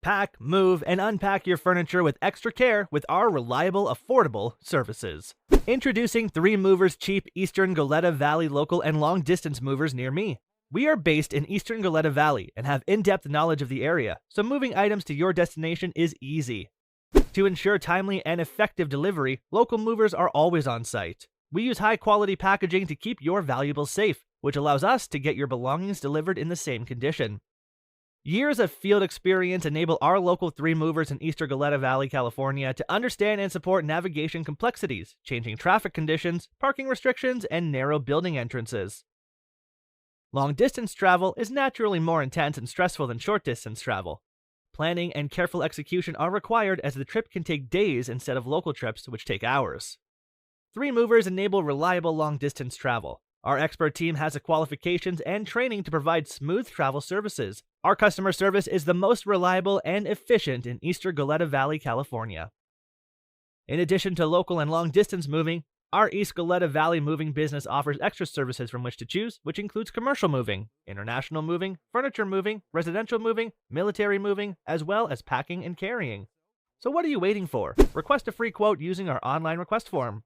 Pack, move, and unpack your furniture with extra care with our reliable, affordable services. Introducing 3 Movers Cheap Eastern Goleta Valley local and long distance movers near me. We are based in Eastern Goleta Valley and have in-depth knowledge of the area, so moving items to your destination is easy. To ensure timely and effective delivery, local movers are always on site. We use high-quality packaging to keep your valuables safe, which allows us to get your belongings delivered in the same condition. Years of field experience enable our local 3 Movers in Eastern Goleta Valley, California to understand and support navigation complexities, changing traffic conditions, parking restrictions, and narrow building entrances. Long-distance travel is naturally more intense and stressful than short-distance travel. Planning and careful execution are required as the trip can take days instead of local trips, which take hours. 3 Movers enable reliable long-distance travel. Our expert team has the qualifications and training to provide smooth travel services. Our customer service is the most reliable and efficient in Eastern Goleta Valley, California. In addition to local and long-distance moving, our East Goleta Valley moving business offers extra services from which to choose, which includes commercial moving, international moving, furniture moving, residential moving, military moving, as well as packing and carrying. So what are you waiting for? Request a free quote using our online request form.